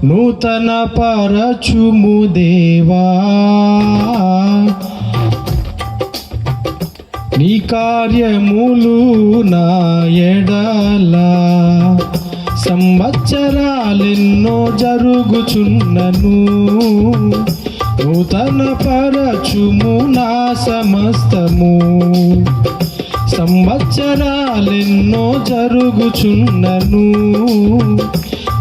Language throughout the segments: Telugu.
నూతన పరచుము దేవా, నీ కార్యములు నా ఎడల సంవత్సరాలెన్నో జరుగుచున్నను. నూతన పరచుము నా సమస్తము, సంవత్సరాలెన్నో జరుగుచున్నను.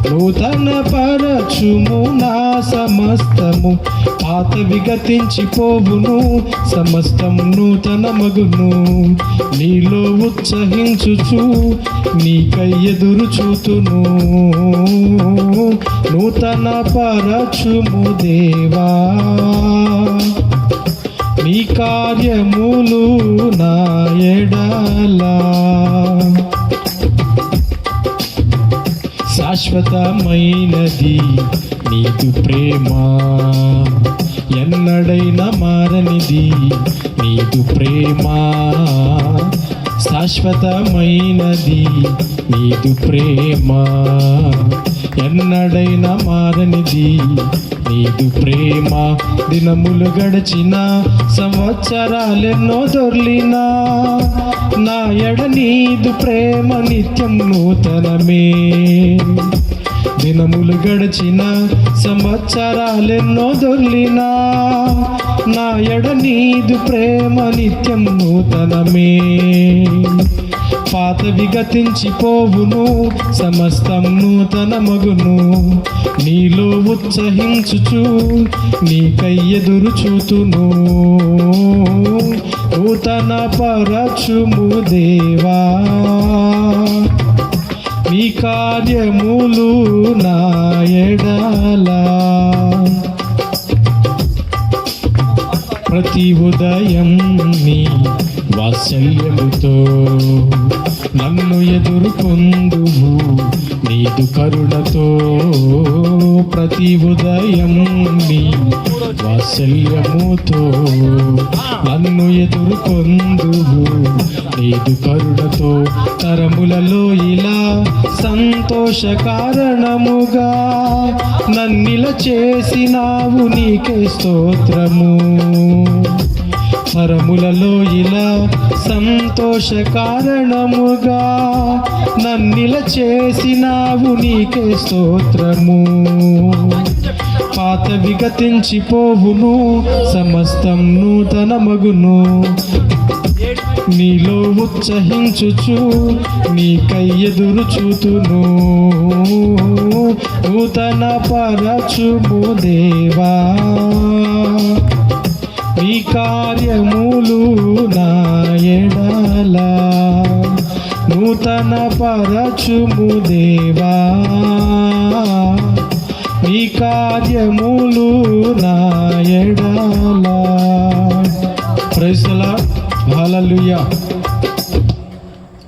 నూతన పరచుము నా సమస్తము, పాతవి గతించిపోవును, సమస్తం నూతన మగును. నీలో ఉత్సహించుచు నీకై ఎదురు చూతును. నూతన పరచుము దేవా, నీ కార్యములు నా ఎడల శాశ్వతమైనది నీదు ప్రేమ, ఎన్నడైనా మారనిది నీదు ప్రేమ. శాశ్వతమైనది నీదు ప్రేమ, ఎన్నడైనా మారనిది నీదు ప్రేమ. దినములు గడిచిన సంవత్సరాలెన్నో దొర్లినా, నా ఎడ నీదు ప్రేమ నిత్యం నూతనమే. దినములు గడిచిన సంవత్సరాలెన్నో దొర్లినా, నా ఎడ నీదు ప్రేమ నిత్యం నూతనమే. పాతవి గతించిపోవును, సమస్తం నూతన మగును. నీలో ఉత్సహించుచు నీకై ఎదురు చూతును. నూతన పరచుము దేవా, నీ కార్యములు నా ఎడల ప్రతి ఉదయం నీ వాత్సల్యముతో నన్ను ఎదుర్కొందువు నీదు కరుణతో. ప్రతి ఉదయం నీ వాత్సల్యముతో నన్ను ఎదుర్కొందువు నీదు కరుణతో. తరములలో ఇలా సంతోష కారణముగా నన్నిల చేసినావు, నీకే స్తోత్రము. తరములలో ఇలా సంతోష కారణముగా నన్నిల చేసినావు, నీకే స్తోత్రము. పాతవి గతించిపోవును, సమస్తం నూతన మగును. నీలో ఉత్సహించుచు నీకై ఎదురు చూతును. నూతన పరచుము దేవా, నీ కార్యములు నా ఎడల. నూతన పరచుము దేవా, నీ కార్యములు నా ఎడల. Praise the Lord. హల్లెలూయా.